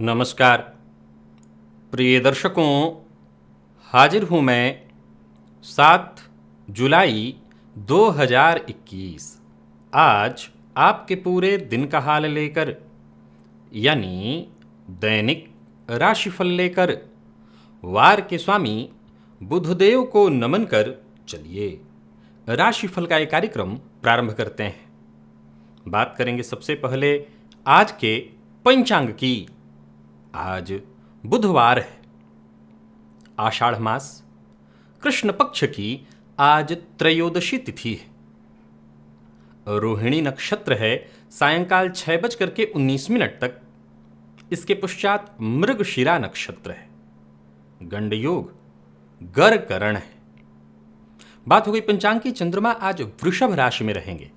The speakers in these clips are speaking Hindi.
नमस्कार प्रिय दर्शकों, हाजिर हूँ मैं 7 जुलाई 2021। आज आपके पूरे दिन का हाल लेकर, यानी दैनिक राशिफल लेकर, वार के स्वामी बुधदेव को नमन कर चलिए राशिफल का एक कार्यक्रम प्रारंभ करते हैं। बात करेंगे सबसे पहले आज के पंचांग की। आज बुधवार है, आषाढ़ मास, कृष्ण पक्ष की आज त्रयोदशी तिथि है। रोहिणी नक्षत्र है सायंकाल 6:19 तक। इसके पश्चात मृगशिरा नक्षत्र है। गंड योग गर करण है। बात हो गई पंचांग की। चंद्रमा आज वृषभ राशि में रहेंगे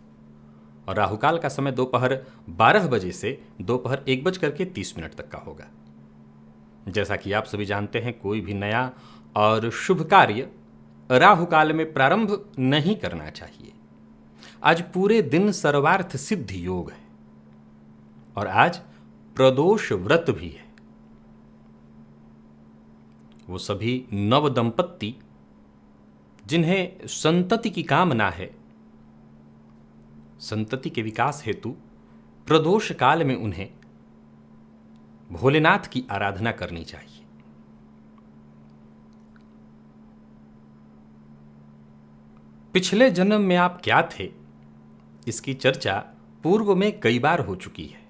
और राहुकाल का समय दोपहर 12 बजे से दोपहर 1:30 तक का होगा। जैसा कि आप सभी जानते हैं, कोई भी नया और शुभ कार्य राहुकाल में प्रारंभ नहीं करना चाहिए। आज पूरे दिन सर्वार्थ सिद्धि योग है और आज प्रदोष व्रत भी है। वो सभी नव दंपत्ति जिन्हें संतति की कामना है, संतति के विकास हेतु प्रदोष काल में उन्हें भोलेनाथ की आराधना करनी चाहिए। पिछले जन्म में आप क्या थे, इसकी चर्चा पूर्व में कई बार हो चुकी है।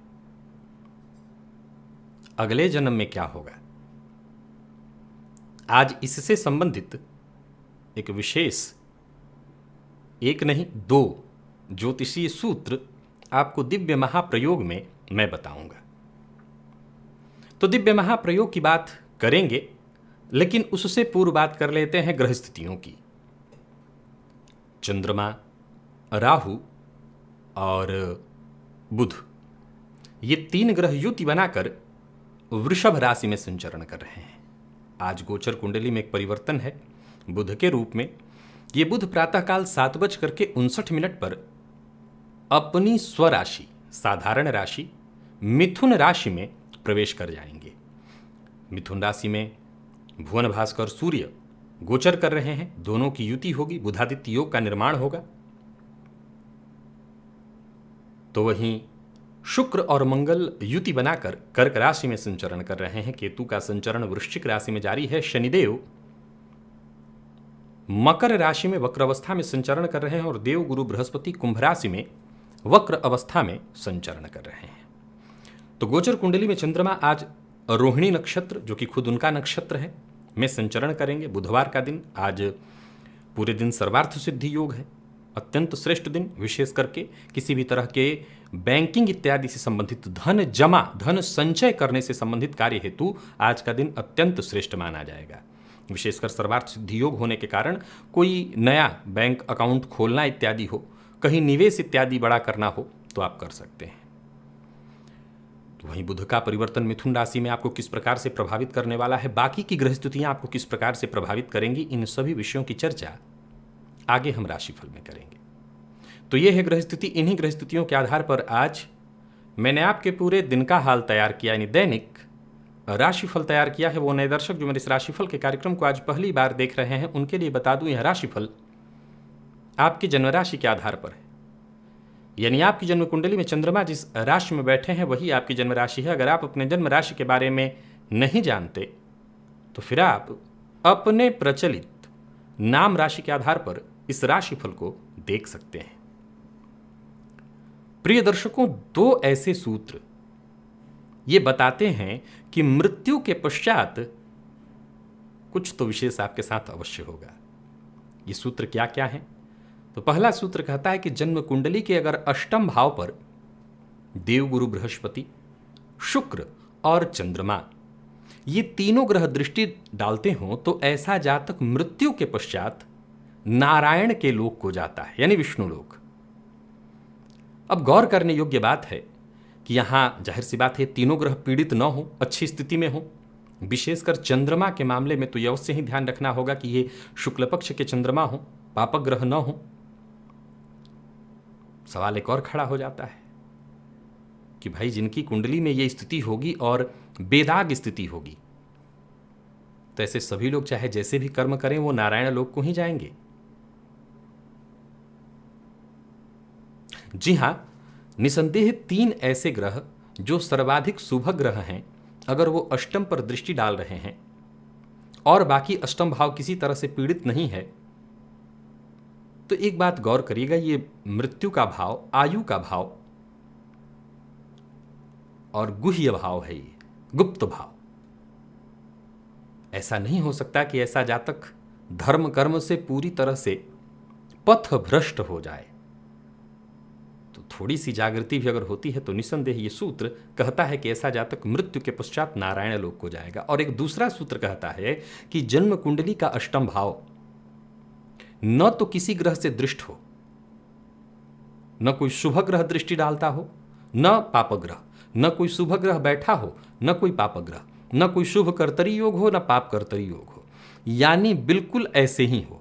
अगले जन्म में क्या होगा, आज इससे संबंधित एक विशेष, एक नहीं 2 ज्योतिषीय सूत्र आपको दिव्य महाप्रयोग में मैं बताऊंगा। तो दिव्य महाप्रयोग की बात करेंगे, लेकिन उससे पूर्व बात कर लेते हैं ग्रह स्थितियों की। चंद्रमा, राहु और बुध, ये 3 ग्रह युति बनाकर वृषभ राशि में संचरण कर रहे हैं। आज गोचर कुंडली में एक परिवर्तन है बुध के रूप में। ये बुध प्रातःकाल 7:59 पर अपनी स्वराशि, साधारण राशि मिथुन राशि में प्रवेश कर जाएंगे। मिथुन राशि में भुवन भास्कर सूर्य गोचर कर रहे हैं। दोनों की युति होगी, बुधादित्य योग का निर्माण होगा। तो वहीं शुक्र और मंगल युति बनाकर कर्क राशि में संचरण कर रहे हैं। केतु का संचरण वृश्चिक राशि में जारी है। शनिदेव मकर राशि में वक्र अवस्था में संचरण कर रहे हैं और देव गुरु बृहस्पति कुंभ राशि में वक्र अवस्था में संचरण कर रहे हैं। तो गोचर कुंडली में चंद्रमा आज रोहिणी नक्षत्र, जो कि खुद उनका नक्षत्र है, में संचरण करेंगे। बुधवार का दिन आज पूरे दिन सर्वार्थ सिद्धि योग है। अत्यंत श्रेष्ठ दिन, विशेष करके किसी भी तरह के बैंकिंग इत्यादि से संबंधित धन जमा, धन संचय करने से संबंधित कार्य हेतु आज का दिन अत्यंत श्रेष्ठ माना जाएगा। विशेषकर सर्वार्थ सिद्धि योग होने के कारण कोई नया बैंक अकाउंट खोलना इत्यादि हो, कहीं निवेश इत्यादि बड़ा करना हो तो आप कर सकते हैं। तो वहीं बुध का परिवर्तन मिथुन राशि में आपको किस प्रकार से प्रभावित करने वाला है, बाकी की ग्रह स्थितियां आपको किस प्रकार से प्रभावित करेंगी, इन सभी विषयों की चर्चा आगे हम राशिफल में करेंगे। तो ये है ग्रह स्थिति। इन्हीं ग्रह स्थितियों के आधार पर आज मैंने आपके पूरे दिन का हाल तैयार किया, यानी दैनिक राशिफल तैयार किया है। वो नए दर्शक जो मेरे इस राशिफल के कार्यक्रम को आज पहली बार देख रहे हैं, उनके लिए बता दूं, यह राशिफल आपकी जन्म राशि के आधार पर है। यानी आपकी जन्म कुंडली में चंद्रमा जिस राशि में बैठे हैं वही आपकी जन्म राशि है। अगर आप अपने जन्म राशि के बारे में नहीं जानते तो फिर आप अपने प्रचलित नाम राशि के आधार पर इस राशिफल को देख सकते हैं। प्रिय दर्शकों, 2 ऐसे सूत्र ये बताते हैं कि मृत्यु के पश्चात कुछ तो विशेष आपके साथ अवश्य होगा। ये सूत्र क्या क्या है? तो पहला सूत्र कहता है कि जन्म कुंडली के अगर अष्टम भाव पर देवगुरु बृहस्पति, शुक्र और चंद्रमा, ये तीनों ग्रह दृष्टि डालते हों तो ऐसा जातक मृत्यु के पश्चात नारायण के लोक को जाता है, यानी विष्णु लोक। अब गौर करने योग्य बात है कि यहां जाहिर सी बात है तीनों ग्रह पीड़ित न हो, अच्छी स्थिति में हो। विशेषकर चंद्रमा के मामले में तो यह अवश्य ही ध्यान रखना होगा कि ये शुक्ल पक्ष के चंद्रमा हो, पापक ग्रह न हो। सवाल एक और खड़ा हो जाता है कि भाई जिनकी कुंडली में ये स्थिति होगी और बेदाग स्थिति होगी। तो ऐसे सभी लोग चाहे जैसे भी कर्म करें वो नारायण लोक को ही जाएंगे। जी हां, निसंदेह 3 ऐसे ग्रह जो सर्वाधिक शुभ ग्रह हैं, अगर वो अष्टम पर दृष्टि डाल रहे हैं और बाकी अष्टम भाव किसी तरह से पीड़ित नहीं है, तो एक बात गौर करिएगा, ये मृत्यु का भाव, आयु का भाव और गुह्य भाव है, ये गुप्त भाव। ऐसा नहीं हो सकता कि ऐसा जातक धर्म कर्म से पूरी तरह से पथ भ्रष्ट हो जाए। तो थोड़ी सी जागृति भी अगर होती है तो निसंदेह ये सूत्र कहता है कि ऐसा जातक मृत्यु के पश्चात नारायण लोक को जाएगा। और एक दूसरा सूत्र कहता है कि जन्म कुंडली का अष्टम भाव न तो किसी ग्रह से दृष्ट हो, न कोई शुभ ग्रह दृष्टि डालता हो, न पापग्रह, न कोई शुभ ग्रह बैठा हो, न कोई पापग्रह, न कोई शुभ कर्तरी योग हो, न पाप कर्तरी योग हो, यानी बिल्कुल ऐसे ही हो,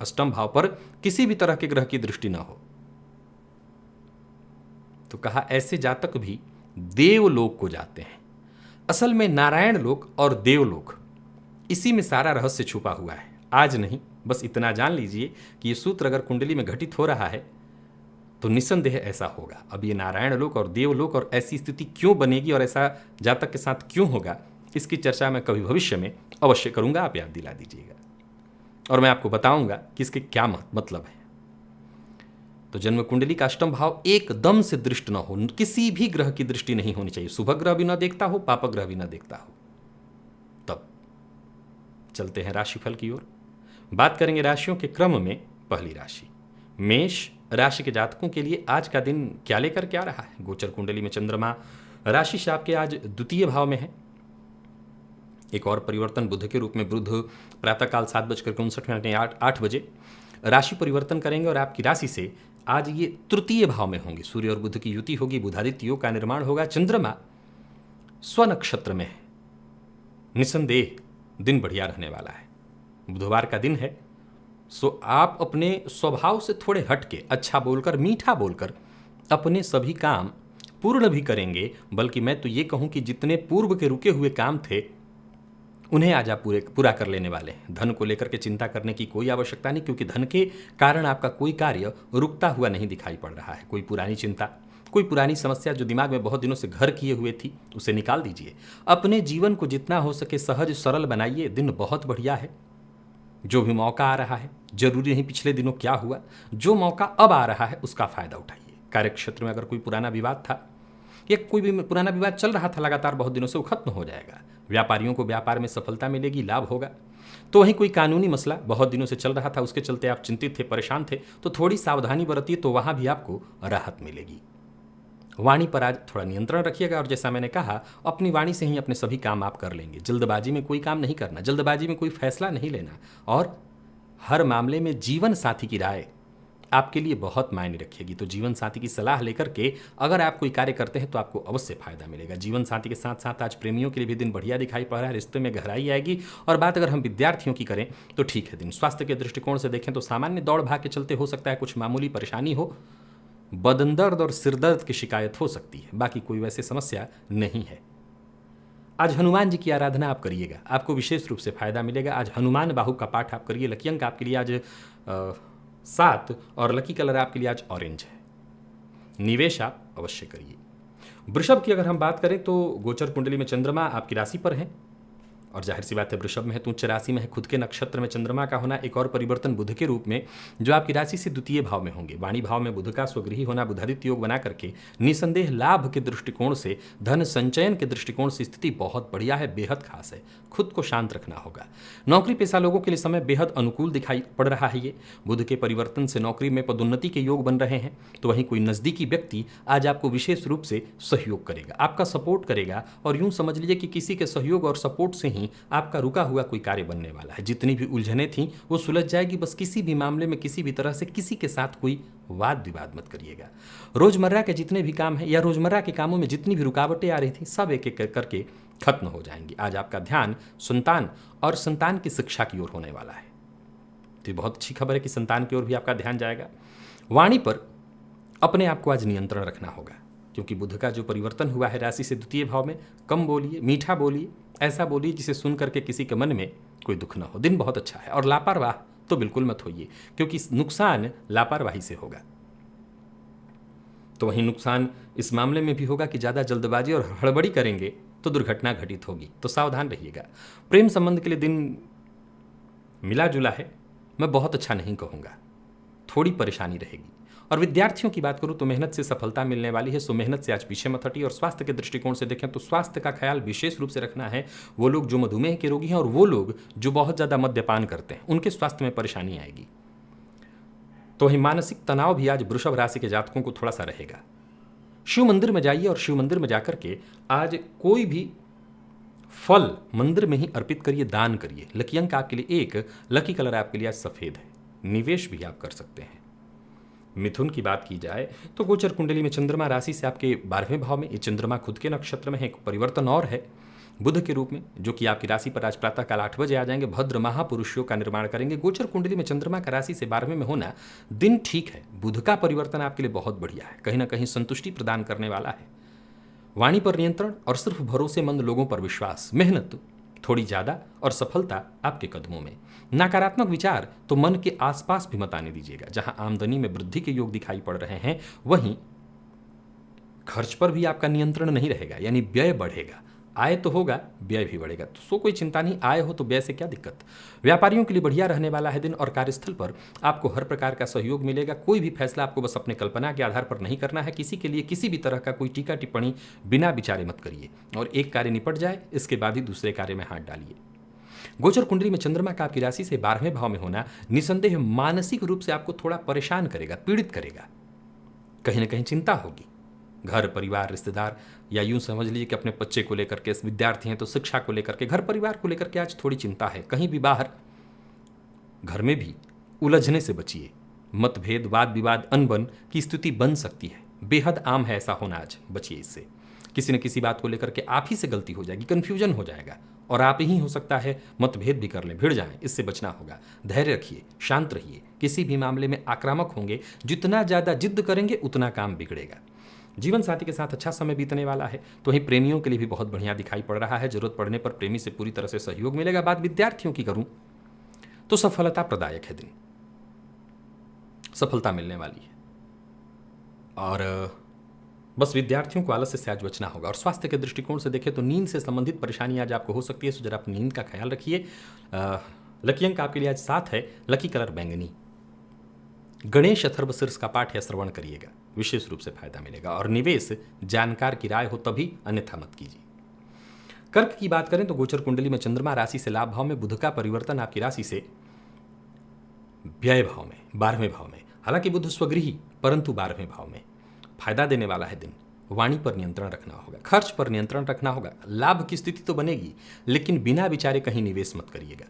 अष्टम भाव पर किसी भी तरह के ग्रह की दृष्टि न हो। तो कहा ऐसे जातक भी देवलोक को जाते हैं। असल में नारायण लोक और देवलोक, इसी में सारा रहस्य छुपा हुआ है। आज नहीं, बस इतना जान लीजिए कि ये सूत्र अगर कुंडली में घटित हो रहा है तो निसंदेह ऐसा होगा। अब ये नारायण लोक और देवलोक और ऐसी स्थिति क्यों बनेगी और ऐसा जातक के साथ क्यों होगा, इसकी चर्चा मैं कभी भविष्य में अवश्य करूंगा, आप याद दिला दीजिएगा और मैं आपको बताऊंगा कि इसके क्या मतलब है। तो जन्म कुंडली का अष्टम भाव एकदम से दृष्ट न हो, किसी भी ग्रह की दृष्टि नहीं होनी चाहिए, शुभ ग्रह भी न देखता हो, पाप ग्रह भी न देखता हो। तब चलते हैं राशिफल की ओर। बात करेंगे राशियों के क्रम में। पहली राशि मेष राशि के जातकों के लिए आज का दिन क्या लेकर क्या रहा है। गोचर कुंडली में चंद्रमा राशि से आपके आज द्वितीय भाव में है। एक और परिवर्तन बुध के रूप में बुध प्रातःकाल 7:59 8 बजे राशि परिवर्तन करेंगे और आपकी राशि से आज ये तृतीय भाव में होंगे। सूर्य और बुध की युति होगी, बुधादित्य योग का निर्माण होगा। चंद्रमा स्वनक्षत्र में है। निसंदेह दिन बढ़िया रहने वाला है। बुधवार का दिन है, सो आप अपने स्वभाव से थोड़े हटके अच्छा बोलकर, मीठा बोलकर अपने सभी काम पूर्ण भी करेंगे। बल्कि मैं तो ये कहूं कि जितने पूर्व के रुके हुए काम थे उन्हें आज आप पूरा कर लेने वाले हैं। धन को लेकर के चिंता करने की कोई आवश्यकता नहीं, क्योंकि धन के कारण आपका कोई कार्य रुकता हुआ नहीं दिखाई पड़ रहा है। कोई पुरानी चिंता, कोई पुरानी समस्या जो दिमाग में बहुत दिनों से घर किए हुए थी, उसे निकाल दीजिए। अपने जीवन को जितना हो सके सहज सरल बनाइए। दिन बहुत बढ़िया है। जो भी मौका आ रहा है, जरूरी नहीं पिछले दिनों क्या हुआ, जो मौका अब आ रहा है उसका फायदा उठाइए। कार्यक्षेत्र में अगर कोई पुराना विवाद था या कोई भी पुराना विवाद चल रहा था लगातार बहुत दिनों से, वो खत्म हो जाएगा। व्यापारियों को व्यापार में सफलता मिलेगी, लाभ होगा। तो वहीं कोई कानूनी मसला बहुत दिनों से चल रहा था, उसके चलते आप चिंतित थे, परेशान थे, तो थोड़ी सावधानी बरतिए, तो वहां भी आपको राहत मिलेगी। वाणी पर आज थोड़ा नियंत्रण रखिएगा और जैसा मैंने कहा, अपनी वाणी से ही अपने सभी काम आप कर लेंगे। जल्दबाजी में कोई काम नहीं करना, जल्दबाजी में कोई फैसला नहीं लेना। और हर मामले में जीवन साथी की राय आपके लिए बहुत मायने रखेगी। तो जीवन साथी की सलाह लेकर के अगर आप कोई कार्य करते हैं तो आपको अवश्य फायदा मिलेगा। जीवन साथी के साथ साथ आज प्रेमियों के लिए भी दिन बढ़िया दिखाई पड़ रहा है। रिश्ते में गहराई आएगी। और बात अगर हम विद्यार्थियों की करें तो ठीक है दिन। स्वास्थ्य के दृष्टिकोण से देखें तो सामान्य दौड़ भाग के चलते हो सकता है कुछ मामूली परेशानी हो, बदन दर्द और सिर दर्द की शिकायत हो सकती है, बाकी कोई वैसे समस्या नहीं है। आज हनुमान जी की आराधना आप करिएगा, आपको विशेष रूप से फायदा मिलेगा। आज हनुमान बाहु का पाठ आप करिए। लकी अंक आपके लिए आज 7 और लकी कलर आपके लिए आज ऑरेंज है। निवेश आप अवश्य करिए। वृषभ की अगर हम बात करें तो गोचर कुंडली में चंद्रमा आपकी राशि पर है और जाहिर सी बात है वृषभ में है तो उच्च राशि में है। खुद के नक्षत्र में चंद्रमा का होना एक और परिवर्तन बुध के रूप में जो आपकी राशि से द्वितीय भाव में होंगे। वाणी भाव में बुध का स्वगृही होना बुधादित्य योग बना करके निसंदेह लाभ के दृष्टिकोण से, धन संचयन के दृष्टिकोण से स्थिति बहुत बढ़िया है, बेहद खास है। खुद को शांत रखना होगा। नौकरी पेशा लोगों के लिए समय बेहद अनुकूल दिखाई पड़ रहा है। ये बुध के परिवर्तन से नौकरी में पदोन्नति के योग बन रहे हैं। तो वहीं कोई नजदीकी व्यक्ति आज आपको विशेष रूप से सहयोग करेगा, आपका सपोर्ट करेगा। और यूं समझ लीजिए कि किसी के सहयोग और सपोर्ट से ही आपका रुका हुआ कोई कार्य बनने वाला है। जितनी भी उलझने थी वो सुलझ जाएगी। बस किसी भी मामले में किसी भी तरह से किसी के साथ कोई वाद विवाद मत करिएगा। रोजमर्रा के जितने भी काम हैं या रोजमर्रा के कामों में जितनी भी रुकावटें आ रही थी सब एक एक करके खत्म हो जाएंगी। आज आपका ध्यान संतान और संतान की शिक्षा की ओर होने वाला है। तो ये बहुत अच्छी खबर है कि संतान की ओर भी आपका ध्यान जाएगा। वाणी पर अपने आप को आज नियंत्रण रखना होगा। क्योंकि बुध का जो परिवर्तन हुआ है राशि से द्वितीय भाव में, कम बोलिए, मीठा बोलिए, ऐसा बोलिए जिसे सुन करके किसी के मन में कोई दुख ना हो। दिन बहुत अच्छा है। और लापरवाह तो बिल्कुल मत होइए, क्योंकि नुकसान लापरवाही से होगा। तो वहीं नुकसान इस मामले में भी होगा कि ज़्यादा जल्दबाजी और हड़बड़ी करेंगे तो दुर्घटना घटित होगी, तो सावधान रहिएगा। प्रेम संबंध के लिए दिन मिला जुला है, मैं बहुत अच्छा नहीं कहूँगा, थोड़ी परेशानी रहेगी। और विद्यार्थियों की बात करूँ तो मेहनत से सफलता मिलने वाली है, सो मेहनत से आज पीछे मत हटिए। और स्वास्थ्य के दृष्टिकोण से देखें तो स्वास्थ्य का ख्याल विशेष रूप से रखना है। वो लोग जो मधुमेह के रोगी हैं और वो लोग जो बहुत ज़्यादा मद्यपान करते हैं, उनके स्वास्थ्य में परेशानी आएगी। तो वही मानसिक तनाव भी आज वृषभ राशि के जातकों को थोड़ा सा रहेगा। शिव मंदिर में जाइए और शिव मंदिर में जाकर के आज कोई भी फल मंदिर में ही अर्पित करिए, दान करिए। लकी अंक आपके लिए 1, लकी कलर आपके लिए आज सफेद है। निवेश भी आप कर सकते हैं। मिथुन की बात की जाए तो गोचर कुंडली में चंद्रमा राशि से आपके 12वें भाव में, ये चंद्रमा खुद के नक्षत्र में है, एक परिवर्तन और है बुध के रूप में, जो कि आपकी राशि पर आज प्रातःकाल 8 बजे आ जाएंगे। भद्र महापुरुषों का निर्माण करेंगे। गोचर कुंडली में चंद्रमा का राशि से 12वें में होना, दिन ठीक है। बुध का परिवर्तन आपके लिए बहुत बढ़िया है, कहीं ना कहीं संतुष्टि प्रदान करने वाला है। वाणी पर नियंत्रण और सिर्फ भरोसेमंद लोगों पर विश्वास, मेहनत थोड़ी ज़्यादा और सफलता आपके कदमों में। नकारात्मक विचार तो मन के आसपास भी मत आने दीजिएगा। जहां आमदनी में वृद्धि के योग दिखाई पड़ रहे हैं, वहीं खर्च पर भी आपका नियंत्रण नहीं रहेगा, यानी व्यय बढ़ेगा। आय तो होगा, व्यय भी बढ़ेगा, तो सो कोई चिंता नहीं। आय हो तो व्यय से क्या दिक्कत। व्यापारियों के लिए बढ़िया रहने वाला है दिन, और कार्यस्थल पर आपको हर प्रकार का सहयोग मिलेगा। कोई भी फैसला आपको बस अपने कल्पना के आधार पर नहीं करना है। किसी के लिए किसी भी तरह का कोई टीका टिप्पणी बिना विचारे मत करिए, और एक कार्य निपट जाए इसके बाद ही दूसरे कार्य में हाथ डालिए। गोचर कुंडली में चंद्रमा का आपकी राशि से 12वें भाव में होना निसंदेह मानसिक रूप से आपको थोड़ा परेशान करेगा, पीड़ित करेगा। कहीं ना कहीं चिंता होगी। घर परिवार रिश्तेदार, या यूं समझ लीजिए कि अपने बच्चे को लेकर के, विद्यार्थी हैं तो शिक्षा को लेकर के, घर परिवार को लेकर के आज थोड़ी चिंता है। कहीं भी बाहर, घर में भी उलझने से बचिए। मतभेद, वाद विवाद, अनबन की स्थिति बन सकती है, बेहद आम है ऐसा होना। आज बचिए इससे। किसी न किसी बात को लेकर के आप ही से गलती हो जाएगी, कन्फ्यूजन हो जाएगा, और आप ही हो सकता है मतभेद भी कर लें, भिड़ जाएं। इससे बचना होगा। धैर्य रखिए, शांत रहिए। किसी भी मामले में आक्रामक होंगे, जितना ज़्यादा जिद्द करेंगे उतना काम बिगड़ेगा। जीवन साथी के साथ अच्छा समय बीतने वाला है, तो वहीं प्रेमियों के लिए भी बहुत बढ़िया दिखाई पड़ रहा है। जरूरत पड़ने पर प्रेमी से पूरी तरह से सहयोग मिलेगा। बात विद्यार्थियों की करूं तो सफलता प्रदायक है दिन, सफलता मिलने वाली है। और बस विद्यार्थियों को आलस्य से आज बचना होगा। और स्वास्थ्य के दृष्टिकोण से देखें तो नींद से संबंधित परेशानी आज आपको हो सकती है, सो जरा आप नींद का ख्याल रखिए। लकी अंक आपके लिए आज 7 है, लकी कलर बैंगनी। गणेश अथर्वशीर्ष का पाठ या श्रवण करिएगा, विशेष रूप से फायदा मिलेगा। और निवेश जानकार की राय हो तभी, अन्यथा मत कीजिए। कर्क की बात करें तो गोचर कुंडली में चंद्रमा राशि से लाभ भाव में, बुध का परिवर्तन आपकी राशि से व्यय भाव में, 12वें भाव में। हालांकि बुध स्वगृही, परंतु 12वें भाव में फायदा देने वाला है दिन। वाणी पर नियंत्रण रखना होगा, खर्च पर नियंत्रण रखना होगा। लाभ की स्थिति तो बनेगी, लेकिन बिना विचारे कहीं निवेश मत करिएगा।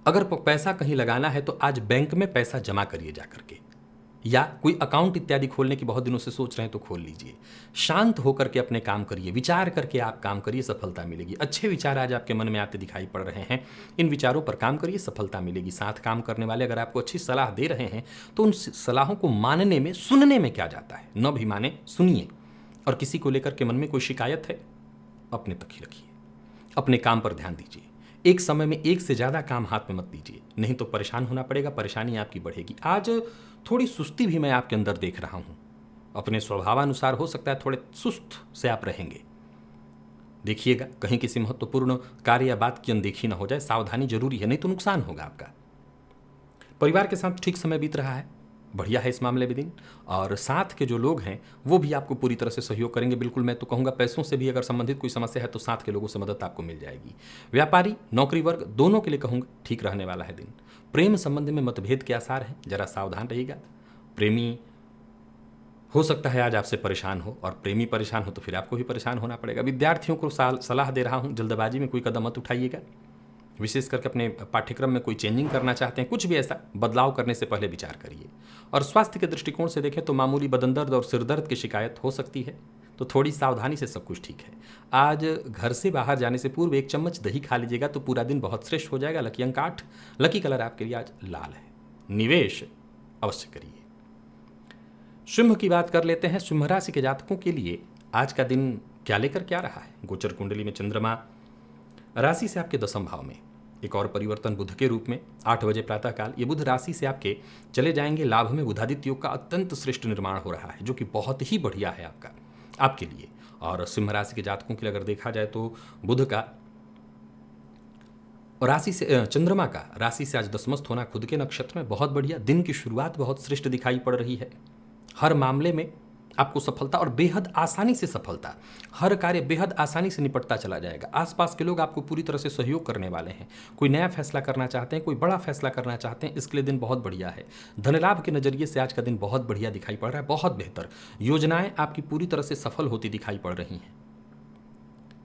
अगर पैसा कहीं लगाना है तो आज बैंक में पैसा जमा करिए जाकर के, या कोई अकाउंट इत्यादि खोलने की बहुत दिनों से सोच रहे हैं तो खोल लीजिए। शांत होकर के अपने काम करिए, विचार करके आप काम करिए, सफलता मिलेगी। अच्छे विचार आज आपके मन में आते दिखाई पड़ रहे हैं, इन विचारों पर काम करिए, सफलता मिलेगी। साथ काम करने वाले अगर आपको अच्छी सलाह दे रहे हैं तो उन सलाहों को मानने में, सुनने में क्या जाता है, न भी माने, सुनिए। और किसी को लेकर के मन में कोई शिकायत है, अपने तक ही रखिए, अपने काम पर ध्यान दीजिए। एक समय में एक से ज़्यादा काम हाथ में मत दीजिए, नहीं तो परेशान होना पड़ेगा, परेशानी आपकी बढ़ेगी। आज थोड़ी सुस्ती भी मैं आपके अंदर देख रहा हूँ, अपने स्वभावानुसार हो सकता है थोड़े सुस्त से आप रहेंगे। देखिएगा कहीं किसी महत्वपूर्ण कार्य या बात की अनदेखी ना हो जाए, सावधानी जरूरी है, नहीं तो नुकसान होगा आपका। परिवार के साथ ठीक समय बीत रहा है, बढ़िया है इस मामले में दिन। और साथ के जो लोग हैं वो भी आपको पूरी तरह से सहयोग करेंगे। बिल्कुल, मैं तो कहूँगा पैसों से भी अगर संबंधित कोई समस्या है तो साथ के लोगों से मदद आपको मिल जाएगी। व्यापारी, नौकरी वर्ग, दोनों के लिए कहूँगा ठीक रहने वाला है दिन। प्रेम संबंध में मतभेद के आसार हैं, जरा सावधान रहिएगा। प्रेमी हो सकता है आज आपसे परेशान हो, और प्रेमी परेशान हो तो फिर आपको भी परेशान होना पड़ेगा। विद्यार्थियों को सलाह दे रहा हूँ, जल्दबाजी में कोई कदम मत उठाइएगा। विशेष करके अपने पाठ्यक्रम में कोई चेंजिंग करना चाहते हैं, कुछ भी ऐसा बदलाव करने से पहले विचार करिए। और स्वास्थ्य के दृष्टिकोण से देखें तो मामूली बदन दर्द और सिर दर्द की शिकायत हो सकती है, तो थोड़ी सावधानी से सब कुछ ठीक है। आज घर से बाहर जाने से पूर्व 1 चम्मच दही खा लीजिएगा तो पूरा दिन बहुत श्रेष्ठ हो जाएगा। लकी अंक 8, लकी कलर आपके लिए आज लाल है। निवेश अवश्य करिए। सिंह की बात कर लेते हैं। सिंह राशि के जातकों के लिए आज का दिन क्या लेकर क्या रहा है। गोचर कुंडली में चंद्रमा राशि से आपके 10वें भाव में, एक और परिवर्तन बुध के रूप में 8 बजे प्रातःकाल ये बुध राशि से आपके चले जाएंगे लाभ में। बुधादित्य योग का अत्यंत श्रेष्ठ निर्माण हो रहा है, जो कि बहुत ही बढ़िया है आपके लिए। और सिंह राशि के जातकों के लिए अगर देखा जाए तो बुध का राशि से चंद्रमा का राशि से आज दसमस्त होना खुद के नक्षत्र में बहुत बढ़िया। दिन की शुरुआत बहुत श्रेष्ठ दिखाई पड़ रही है। हर मामले में आपको सफलता और बेहद आसानी से सफलता, हर कार्य बेहद आसानी से निपटता चला जाएगा। आसपास के लोग आपको पूरी तरह से सहयोग करने वाले हैं। कोई नया फैसला करना चाहते हैं, कोई बड़ा फैसला करना चाहते हैं, इसके लिए दिन बहुत बढ़िया है। धन लाभ के नजरिए से आज का दिन बहुत बढ़िया दिखाई पड़ रहा है, बहुत बेहतर। योजनाएं आपकी पूरी तरह से सफल होती दिखाई पड़ रही हैं।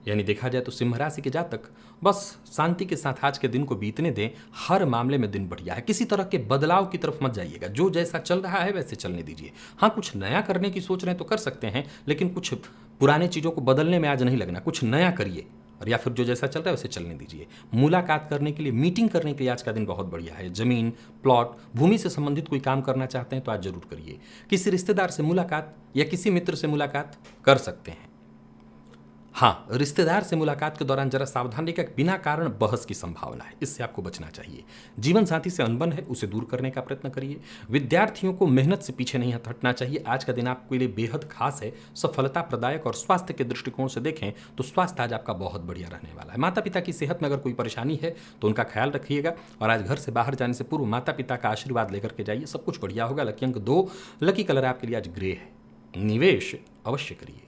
यानी देखा जाए तो सिंह राशि के जातक बस शांति के साथ आज के दिन को बीतने दें। हर मामले में दिन बढ़िया है। किसी तरह के बदलाव की तरफ मत जाइएगा। जो जैसा चल रहा है वैसे चलने दीजिए। हाँ, कुछ नया करने की सोच रहे हैं तो कर सकते हैं, लेकिन कुछ पुराने चीज़ों को बदलने में आज नहीं लगना। कुछ नया करिए, और या फिर जो जैसा चल रहा है वैसे चलने दीजिए। मुलाकात करने के लिए, मीटिंग करने के लिए आज का दिन बहुत बढ़िया है। जमीन, प्लॉट, भूमि से संबंधित कोई काम करना चाहते हैं तो आज जरूर करिए। किसी रिश्तेदार से मुलाकात या किसी मित्र से मुलाकात कर सकते हैं। हाँ, रिश्तेदार से मुलाकात के दौरान जरा सावधान रहिएगा, बिना कारण बहस की संभावना है, इससे आपको बचना चाहिए। जीवन साथी से अनबन है, उसे दूर करने का प्रयत्न करिए। विद्यार्थियों को मेहनत से पीछे नहीं हटना चाहिए। आज का दिन आपके लिए बेहद खास है, सफलता प्रदायक। और स्वास्थ्य के दृष्टिकोण से देखें तो स्वास्थ्य आज आपका बहुत बढ़िया रहने वाला है। माता पिता की सेहत में अगर कोई परेशानी है तो उनका ख्याल रखिएगा। और आज घर से बाहर जाने से पूर्व माता पिता का आशीर्वाद लेकर के जाइए, सब कुछ बढ़िया होगा। लकी अंक 2, लकी कलर आपके लिए आज ग्रे है। निवेश अवश्य करिए।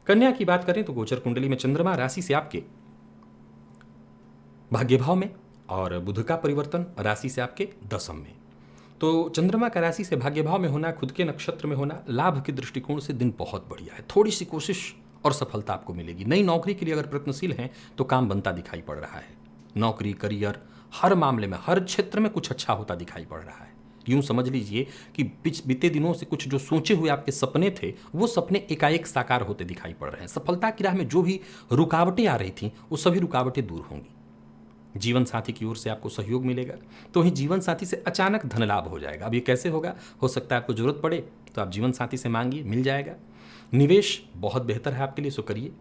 कन्या की बात करें तो गोचर कुंडली में चंद्रमा राशि से आपके भाग्य भाव में और बुध का परिवर्तन राशि से आपके 10वें में। तो चंद्रमा का राशि से भाग्य भाव में होना, खुद के नक्षत्र में होना, लाभ के दृष्टिकोण से दिन बहुत बढ़िया है। थोड़ी सी कोशिश और सफलता आपको मिलेगी। नई नौकरी के लिए अगर प्रयत्नशील हैं तो काम बनता दिखाई पड़ रहा है। नौकरी, करियर, हर मामले में, हर क्षेत्र में कुछ अच्छा होता दिखाई पड़ रहा है। यूं समझ लीजिए कि बीते दिनों से कुछ जो सोचे हुए आपके सपने थे वो सपने एकाएक साकार होते दिखाई पड़ रहे हैं। सफलता की राह में जो भी रुकावटें आ रही थीं वो सभी रुकावटें दूर होंगी। जीवन साथी की ओर से आपको सहयोग मिलेगा। तो वहीं जीवन साथी से अचानक धन लाभ हो जाएगा। अब ये कैसे होगा? हो सकता है आपको जरूरत पड़े तो आप जीवन साथी से मांगिए, मिल जाएगा। निवेश बहुत बेहतर है आपके लिए, सो करिए।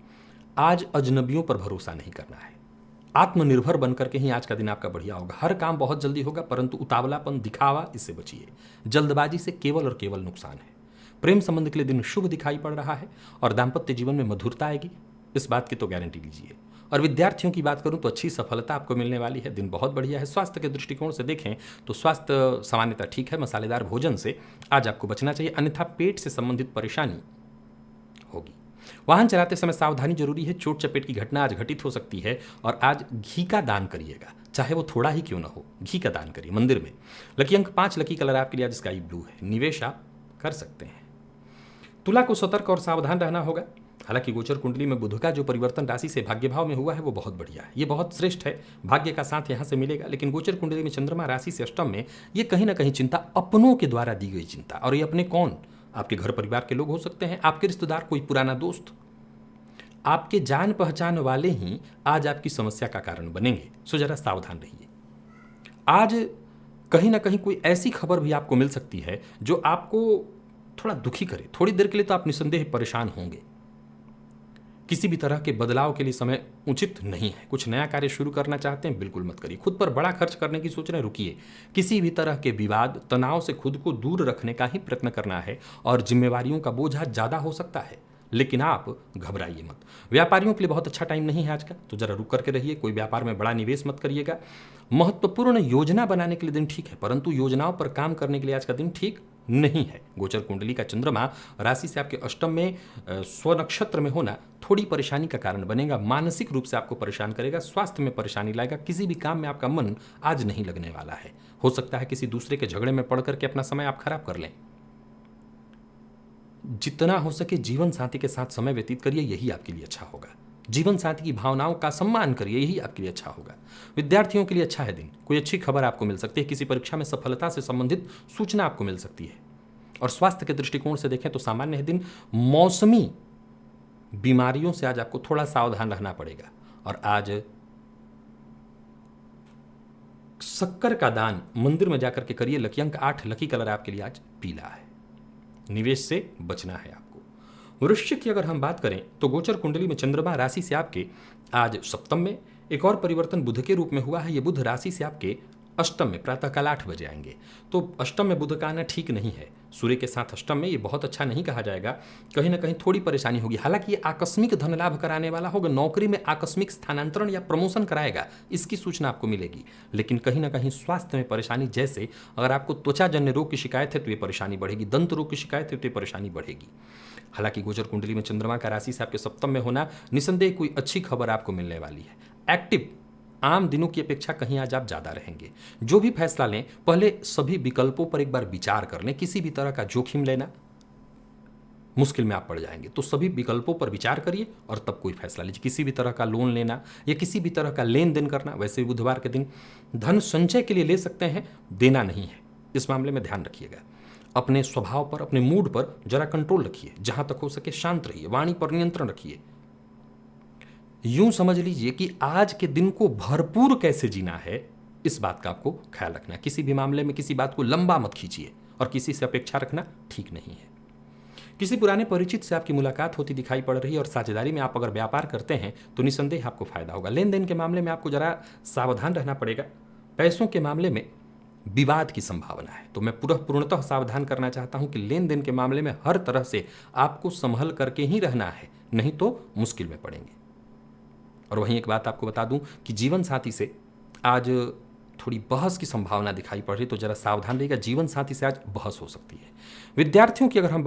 आज अजनबियों पर भरोसा नहीं करना है। आत्मनिर्भर बनकर के ही आज का दिन आपका बढ़िया होगा। हर काम बहुत जल्दी होगा, परंतु उतावलापन, दिखावा, इससे बचिए। जल्दबाजी से केवल और केवल नुकसान है। प्रेम संबंध के लिए दिन शुभ दिखाई पड़ रहा है और दाम्पत्य जीवन में मधुरता आएगी, इस बात की तो गारंटी लीजिए। और विद्यार्थियों की बात करूं तो अच्छी सफलता आपको मिलने वाली है। दिन बहुत बढ़िया है। स्वास्थ्य के दृष्टिकोण से देखें तो स्वास्थ्य सामान्यतः ठीक है। मसालेदार भोजन से आज आपको बचना चाहिए, अन्यथा पेट से संबंधित परेशानी होगी। वाहन चलाते समय सावधानी जरूरी है। चोट चपेट की घटना आज घटित हो सकती है। और आज घी का दान करिएगा, चाहे वो थोड़ा ही क्यों ना हो, घी का दान करिए मंदिर में। लकी अंक 5, लकी कलर आपके लिए आज स्काई ब्लू है। निवेश आप कर सकते हैं। तुला को सतर्क और सावधान रहना होगा। हालांकि गोचर कुंडली में बुध का जो परिवर्तन राशि से भाग्य भाव में हुआ है वो बहुत बढ़िया है, ये बहुत श्रेष्ठ है। भाग्य का साथ यहाँ से मिलेगा। लेकिन गोचर कुंडली में चंद्रमा राशि से अष्टम में, ये कहीं ना कहीं चिंता अपनों के द्वारा दी गई चिंता। और ये अपने कौन? आपके घर परिवार के लोग हो सकते हैं, आपके रिश्तेदार, कोई पुराना दोस्त, आपके जान पहचान वाले ही आज आपकी समस्या का कारण बनेंगे। सो जरा सावधान रहिए। आज कहीं ना कहीं कोई ऐसी खबर भी आपको मिल सकती है जो आपको थोड़ा दुखी करे। थोड़ी देर के लिए तो आप निसंदेह परेशान होंगे। किसी भी तरह के बदलाव के लिए समय उचित नहीं है। कुछ नया कार्य शुरू करना चाहते हैं, बिल्कुल मत करिए। खुद पर बड़ा खर्च करने की सोच रहे हैं, रुकिए। किसी भी तरह के विवाद, तनाव से खुद को दूर रखने का ही प्रयत्न करना है। और जिम्मेवारियों का बोझ आज ज़्यादा हो सकता है, लेकिन आप घबराइए मत। व्यापारियों के लिए बहुत अच्छा टाइम नहीं है आज का, तो जरा रुक करके रहिए। कोई व्यापार में बड़ा निवेश मत करिएगा। महत्वपूर्ण योजना बनाने के लिए दिन ठीक है, परंतु योजनाओं पर काम करने के लिए आज का दिन ठीक नहीं है। गोचर कुंडली का चंद्रमा राशि से आपके अष्टम में स्वनक्षत्र में होना थोड़ी परेशानी का कारण बनेगा। मानसिक रूप से आपको परेशान करेगा, स्वास्थ्य में परेशानी लाएगा। किसी भी काम में आपका मन आज नहीं लगने वाला है। हो सकता है किसी दूसरे के झगड़े में पड़ करके अपना समय आप खराब कर लें। जितना हो सके जीवन साथी के साथ समय व्यतीत करिए, यही आपके लिए अच्छा होगा। जीवन साथी की भावनाओं का सम्मान करिए, यही आपके लिए अच्छा होगा। विद्यार्थियों के लिए अच्छा है दिन। कोई अच्छी खबर आपको मिल सकती है। किसी परीक्षा में सफलता से संबंधित सूचना आपको मिल सकती है। और स्वास्थ्य के दृष्टिकोण से देखें तो सामान्य है दिन। मौसमी बीमारियों से आज आपको थोड़ा सावधान रहना पड़ेगा। और आज शक्कर का दान मंदिर में जाकर के करिए। लकी अंक 8, लकी कलर आपके लिए आज पीला है। निवेश से बचना है आपको। वृश्चिक की अगर हम बात करें तो गोचर कुंडली में चंद्रमा राशि से आपके आज सप्तम में, एक और परिवर्तन बुध के रूप में हुआ है। ये बुध राशि से आपके अष्टम में प्रातःकाल 8 बजे आएंगे। तो अष्टम में बुध का आना ठीक नहीं है, सूर्य के साथ अष्टम में ये बहुत अच्छा नहीं कहा जाएगा। कहीं ना कहीं थोड़ी परेशानी होगी। हालांकि ये आकस्मिक धन लाभ कराने वाला होगा, नौकरी में आकस्मिक स्थानांतरण या प्रमोशन कराएगा, इसकी सूचना आपको मिलेगी। लेकिन कहीं ना कहीं स्वास्थ्य में परेशानी, जैसे अगर आपको त्वचाजन्य रोग की शिकायत है तो ये परेशानी बढ़ेगी, दंत रोग की शिकायत है तो ये परेशानी बढ़ेगी। हालांकि गोचर कुंडली में चंद्रमा का राशि से आपके सप्तम में होना निसंदेह कोई अच्छी खबर आपको मिलने वाली है। एक्टिव आम दिनों की अपेक्षा कहीं आज आप ज़्यादा रहेंगे। जो भी फैसला लें पहले सभी विकल्पों पर एक बार विचार कर लें। किसी भी तरह का जोखिम लेना मुश्किल में आप पड़ जाएंगे, तो सभी विकल्पों पर विचार करिए और तब कोई फैसला लीजिए। किसी भी तरह का लोन लेना या किसी भी तरह का लेन देन करना, वैसे भी बुधवार के दिन धन संचय के लिए ले सकते हैं, देना नहीं है, इस मामले में ध्यान रखिएगा। अपने स्वभाव पर, अपने मूड पर जरा कंट्रोल रखिए, जहां तक हो सके शांत रहिए, वाणी पर नियंत्रण रखिए। यूं समझ लीजिए कि आज के दिन को भरपूर कैसे जीना है, इस बात का आपको ख्याल रखना है। किसी भी मामले में किसी बात को लंबा मत खींचिए और किसी से अपेक्षा रखना ठीक नहीं है। किसी पुराने परिचित से आपकी मुलाकात होती दिखाई पड़ रही है और साझेदारी में आप अगर व्यापार करते हैं तो निसंदेह आपको फायदा होगा। लेन देन के मामले में आपको जरा सावधान रहना पड़ेगा। पैसों के मामले में विवाद की संभावना है, तो मैं पूर्णतः सावधान करना चाहता हूं कि लेन देन के मामले में हर तरह से आपको संभल करके ही रहना है, नहीं तो मुश्किल में पड़ेंगे। और वहीं एक बात आपको बता दूं कि जीवन साथी से आज थोड़ी बहस की संभावना दिखाई पड़ रही, तो जरा सावधान रहिएगा। जीवन साथी से आज बहस हो सकती है। विद्यार्थियों की अगर मैं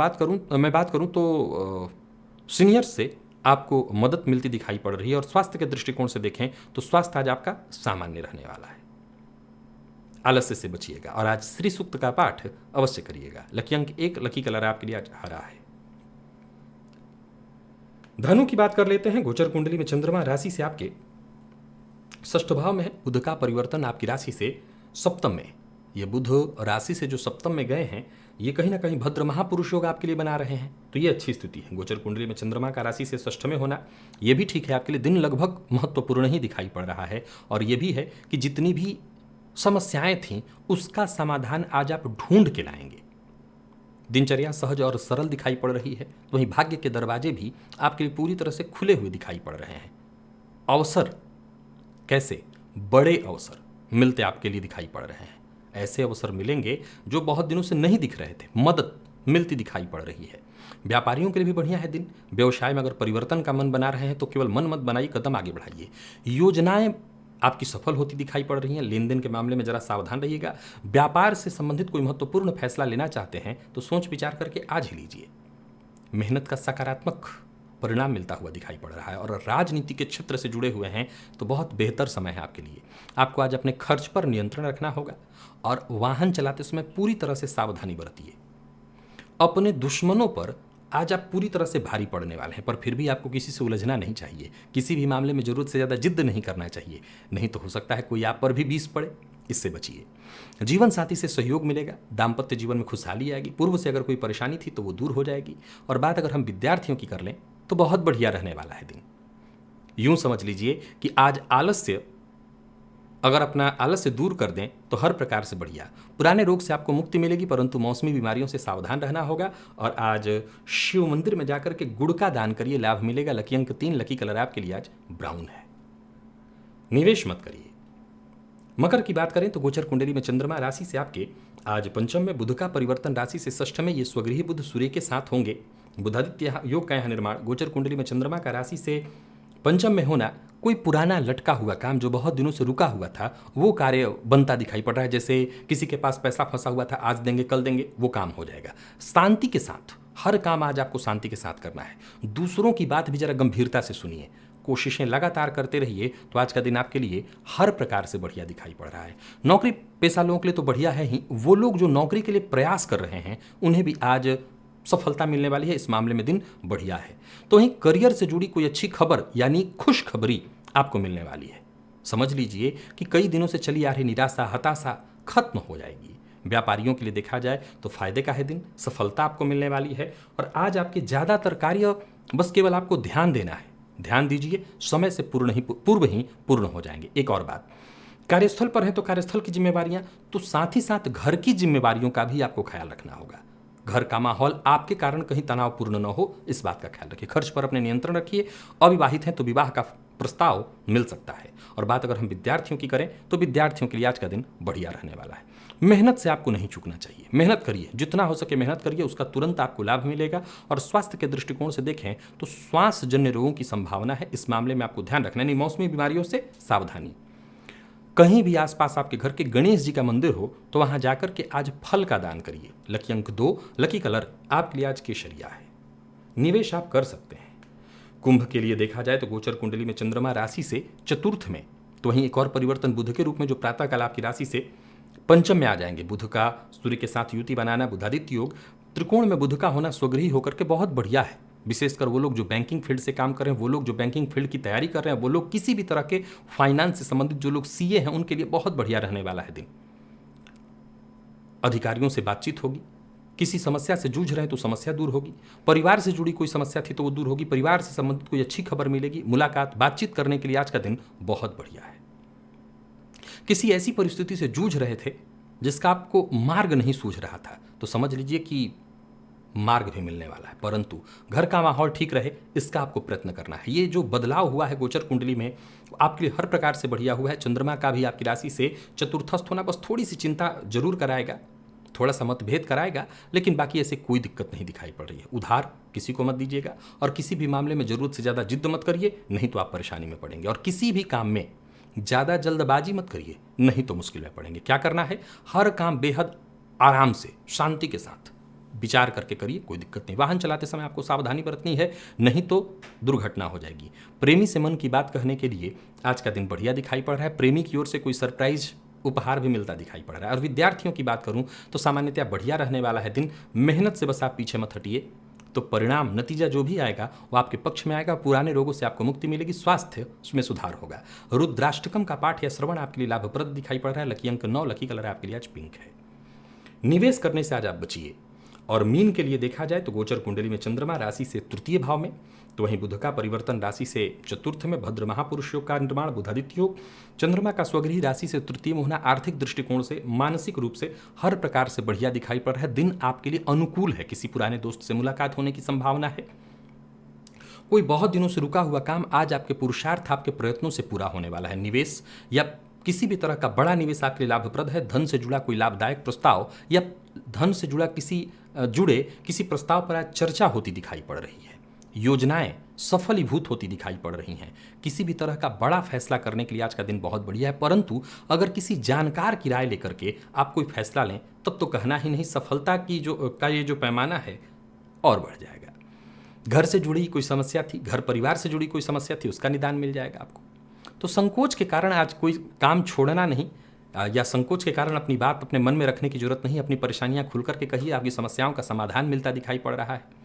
बात करूं तो सीनियर्स से आपको मदद मिलती दिखाई पड़ रही है। और स्वास्थ्य के दृष्टिकोण से देखें तो स्वास्थ्य आज आपका सामान्य रहने वाला है। आलस्य से बचिएगा और आज श्री सूक्त का पाठ अवश्य करिएगा। लकी अंक 1, लकी कलर आपके लिए आज हरा है। धनु की बात कर लेते हैं। गोचर कुंडली में चंद्रमा राशि से आपके षष्ठ भाव में है। बुध का परिवर्तन आपकी राशि से सप्तम में, ये बुध राशि से जो सप्तम में गए हैं, ये कहीं ना कहीं भद्र महापुरुष योग आपके लिए बना रहे हैं, तो ये अच्छी स्थिति है। गोचर कुंडली में चंद्रमा का राशि से षष्ठ में होना ये भी ठीक है आपके लिए। दिन लगभग महत्वपूर्ण ही दिखाई पड़ रहा है और ये भी है कि जितनी भी समस्याएं थीं उसका समाधान आज आप ढूंढ के लाएंगे। दिनचर्या सहज और सरल दिखाई पड़ रही है। तो वहीं भाग्य के दरवाजे भी आपके लिए पूरी तरह से खुले हुए दिखाई पड़ रहे हैं। अवसर कैसे बड़े अवसर मिलते आपके लिए दिखाई पड़ रहे हैं। ऐसे अवसर मिलेंगे जो बहुत दिनों से नहीं दिख रहे थे, मदद मिलती दिखाई पड़ रही है। व्यापारियों के लिए भी बढ़िया है दिन। व्यवसाय में अगर परिवर्तन का मन बना रहे हैं तो केवल मन मत बनाइए, कदम आगे बढ़ाइए। योजनाएं आपकी सफल होती दिखाई पड़ रही हैं। लेन देन के मामले में जरा सावधान रहिएगा। व्यापार से संबंधित कोई महत्वपूर्ण फैसला लेना चाहते हैं तो सोच विचार करके आज ही लीजिए। मेहनत का सकारात्मक परिणाम मिलता हुआ दिखाई पड़ रहा है। और राजनीति के क्षेत्र से जुड़े हुए हैं तो बहुत बेहतर समय है आपके लिए। आपको आज अपने खर्च पर नियंत्रण रखना होगा और वाहन चलाते समय पूरी तरह से सावधानी बरतिए। अपने दुश्मनों पर आज आप पूरी तरह से भारी पड़ने वाले हैं, पर फिर भी आपको किसी से उलझना नहीं चाहिए। किसी भी मामले में जरूरत से ज़्यादा जिद्द नहीं करना चाहिए, नहीं तो हो सकता है कोई आप पर भी बीस पड़े, इससे बचिए। जीवन साथी से सहयोग मिलेगा। दाम्पत्य जीवन में खुशहाली आएगी। पूर्व से अगर कोई परेशानी थी तो वो दूर हो जाएगी। और बात अगर हम विद्यार्थियों की कर लें तो बहुत बढ़िया रहने वाला है दिन। यूं समझ लीजिए कि आज अगर अपना आलस्य दूर कर दें तो हर प्रकार से बढ़िया। पुराने रोग से आपको मुक्ति मिलेगी, परंतु मौसमी बीमारियों से सावधान रहना होगा। और आज शिव मंदिर में जाकर के गुड़ का दान करिए, लाभ मिलेगा। लकी अंक 3, लकी कलर आपके लिए आज ब्राउन है। निवेश मत करिए। मकर की बात करें तो गोचर कुंडली में चंद्रमा राशि से आपके आज पंचम में, बुध का परिवर्तन राशि से षष्ठ में, ये स्वगृही बुध सूर्य के साथ होंगे। बुधादित्य योग का यह निर्माण। गोचर कुंडली में चंद्रमा का राशि से पंचम में होना कोई पुराना लटका हुआ काम जो बहुत दिनों से रुका हुआ था वो कार्य बनता दिखाई पड़ रहा है। जैसे किसी के पास पैसा फंसा हुआ था, आज देंगे कल देंगे, वो काम हो जाएगा। शांति के साथ हर काम आज आपको शांति के साथ करना है। दूसरों की बात भी जरा गंभीरता से सुनिए। कोशिशें लगातार करते रहिए तो आज का दिन आपके लिए हर प्रकार से बढ़िया दिखाई पड़ रहा है। नौकरी पेशा लोगों के लिए तो बढ़िया है ही, वो लोग जो नौकरी के लिए प्रयास कर रहे हैं उन्हें भी आज सफलता मिलने वाली है। इस मामले में दिन बढ़िया है। तो वहीं करियर से जुड़ी कोई अच्छी खबर यानी खुशखबरी आपको मिलने वाली है। समझ लीजिए कि कई दिनों से चली आ रही निराशा, हताशा खत्म हो जाएगी। व्यापारियों के लिए देखा जाए तो फायदे का है दिन, सफलता आपको मिलने वाली है। और आज आपके ज़्यादातर कार्य बस केवल आपको ध्यान देना है। ध्यान दीजिए, समय से पूर्व ही पूर्ण हो जाएंगे। एक और बात, कार्यस्थल पर है तो कार्यस्थल की जिम्मेवारियां, तो साथ ही साथ घर की जिम्मेवारियों का भी आपको ख्याल रखना होगा। घर का माहौल आपके कारण कहीं तनावपूर्ण न हो, इस बात का ख्याल रखिए। खर्च पर अपने नियंत्रण रखिए। अविवाहित हैं तो विवाह का प्रस्ताव मिल सकता है। और बात अगर हम विद्यार्थियों की करें तो विद्यार्थियों के लिए आज का दिन बढ़िया रहने वाला है। मेहनत से आपको नहीं चूकना चाहिए, मेहनत करिए, जितना हो सके मेहनत करिए, उसका तुरंत आपको लाभ मिलेगा। और स्वास्थ्य के दृष्टिकोण से देखें तो श्वास जन्य रोगों की संभावना है, इस मामले में आपको ध्यान रखना है। मौसमी बीमारियों से सावधानी। कहीं भी आसपास आपके घर के गणेश जी का मंदिर हो तो वहां जाकर के आज फल का दान करिए। लकी अंक 2, लकी कलर आपके लिए आज केसरिया है। निवेश आप कर सकते हैं। कुंभ के लिए देखा जाए तो गोचर कुंडली में चंद्रमा राशि से चतुर्थ में, तो वहीं एक और परिवर्तन बुध के रूप में जो प्रातःकाल आपकी राशि से पंचम में आ जाएंगे। बुध का सूर्य के साथ युति बनाना, बुधादित्य योग, त्रिकोण में बुध का होना स्वगृही होकर के बहुत बढ़िया है। विशेषकर वो लोग जो बैंकिंग फील्ड से काम कर रहे हैं, वो लोग जो बैंकिंग फील्ड की तैयारी कर रहे हैं, वो लोग किसी भी तरह के फाइनेंस से संबंधित जो लोग सीए हैं, उनके लिए बहुत बढ़िया रहने वाला है दिन। अधिकारियों से बातचीत होगी। किसी समस्या से जूझ रहे हैं तो समस्या दूर होगी। परिवार से जुड़ी कोई समस्या थी तो वो दूर होगी। परिवार से संबंधित कोई अच्छी खबर मिलेगी। मुलाकात, बातचीत करने के लिए आज का दिन बहुत बढ़िया है। किसी ऐसी परिस्थिति से जूझ रहे थे जिसका आपको मार्ग नहीं सूझ रहा था, तो समझ लीजिए कि मार्ग भी मिलने वाला है। परंतु घर का माहौल ठीक रहे, इसका आपको प्रयत्न करना है। ये जो बदलाव हुआ है गोचर कुंडली में, आपके लिए हर प्रकार से बढ़िया हुआ है। चंद्रमा का भी आपकी राशि से चतुर्थस्थ होना बस थोड़ी सी चिंता जरूर कराएगा, थोड़ा सा मतभेद कराएगा, लेकिन बाकी ऐसे कोई दिक्कत नहीं दिखाई पड़ रही है। उधार किसी को मत दीजिएगा और किसी भी मामले में जरूरत से ज़्यादा जिद्द मत करिए, नहीं तो आप परेशानी में पड़ेंगे। और किसी भी काम में ज़्यादा जल्दबाजी मत करिए, नहीं तो मुश्किल में पड़ेंगे। क्या करना है, हर काम बेहद आराम से, शांति के साथ विचार करके करिए, कोई दिक्कत नहीं। वाहन चलाते समय आपको सावधानी बरतनी है, नहीं तो दुर्घटना हो जाएगी। प्रेमी से मन की बात कहने के लिए आज का दिन बढ़िया दिखाई पड़ रहा है। प्रेमी की ओर से कोई सरप्राइज उपहार भी मिलता दिखाई पड़ रहा है। और विद्यार्थियों की बात करूं तो सामान्यतया बढ़िया रहने वाला है दिन। मेहनत से बस आप पीछे मत हटिए, तो परिणाम, नतीजा जो भी आएगा वो आपके पक्ष में आएगा। पुराने रोगों से आपको मुक्ति मिलेगी, स्वास्थ्य उसमें सुधार होगा। रुद्राष्टकम का पाठ या श्रवण आपके लिए लाभप्रद दिखाई पड़ रहा है। लकी अंक 9, लकी कलर आपके लिए आज पिंक है। निवेश करने से आज आप बचिए। और मीन के लिए देखा जाए तो गोचर कुंडली में चंद्रमा राशि से तृतीय भाव में, तो वहीं बुध का परिवर्तन राशि से चतुर्थ में, भद्र महापुरुष योग का निर्माण, बुधादित्य योग, चंद्रमा का स्वगृही राशि से तृतीय में होना आर्थिक दृष्टिकोण से, मानसिक रूप से हर प्रकार से बढ़िया दिखाई पड़ रहा है। दिन आपके लिए अनुकूल है। किसी पुराने दोस्त से मुलाकात होने की संभावना है। कोई बहुत दिनों से रुका हुआ काम आज आपके पुरुषार्थ, आपके प्रयत्नों से पूरा होने वाला है। निवेश या किसी भी तरह का बड़ा निवेश आपके लिए लाभप्रद है। धन से जुड़ा कोई लाभदायक प्रस्ताव या धन से जुड़े किसी प्रस्ताव पर आज चर्चा होती दिखाई पड़ रही है। योजनाएं सफलीभूत होती दिखाई पड़ रही हैं। किसी भी तरह का बड़ा फैसला करने के लिए आज का दिन बहुत बढ़िया है। परंतु अगर किसी जानकार की राय लेकर के आप कोई फैसला लें, तब तो कहना ही नहीं, सफलता की ये जो पैमाना है और बढ़ जाएगा। घर से जुड़ी कोई समस्या थी, घर परिवार से जुड़ी कोई समस्या थी, उसका निदान मिल जाएगा आपको। तो संकोच के कारण आज कोई काम छोड़ना नहीं, या संकोच के कारण अपनी बात अपने मन में रखने की जरूरत नहीं। अपनी परेशानियां खुल करके कहिए, आपकी समस्याओं का समाधान मिलता दिखाई पड़ रहा है।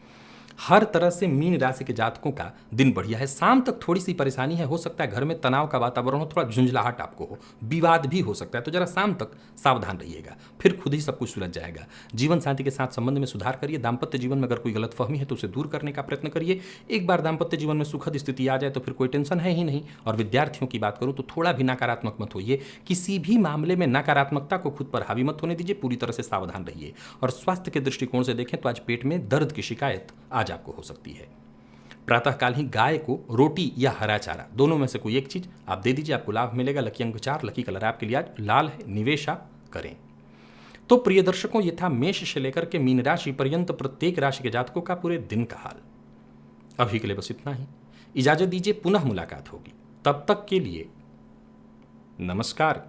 हर तरह से मीन राशि के जातकों का दिन बढ़िया है। शाम तक थोड़ी सी परेशानी है, हो सकता है घर में तनाव का वातावरण हो, थोड़ा झुंझलाहट आपको हो, विवाद भी हो सकता है, तो जरा शाम तक सावधान रहिएगा, फिर खुद ही सब कुछ सुलझ जाएगा। जीवन साथी के साथ संबंध में सुधार करिए। दाम्पत्य जीवन में अगर कोई गलतफहमी है तो उसे दूर करने का प्रयत्न करिए। एक बार दाम्पत्य जीवन में सुखद स्थिति आ जाए तो फिर कोई टेंशन है ही नहीं। और विद्यार्थियों की बात करूं तो थोड़ा भी नकारात्मक मत होइए। किसी भी मामले में नकारात्मकता को खुद पर हावी मत होने दीजिए, पूरी तरह से सावधान रहिए। और स्वास्थ्य के दृष्टिकोण से देखें तो आज पेट में दर्द की शिकायत आज आपको हो सकती है। प्रातःकाल ही गाय को रोटी या हरा चारा, दोनों में से कोई एक चीज आप दे दीजिए, आपको लाभ मिलेगा। लकी अंक 4, लकी कलर आपके लिए आज लाल है। निवेश आप करें। तो प्रिय दर्शकों, ये था मेष से लेकर के मीन राशि पर्यंत प्रत्येक राशि के जातकों का पूरे दिन का हाल। अभी के लिए बस इतना ही। इजाजत दीजिए, पुनः मुलाकात होगी। तब तक के लिए नमस्कार।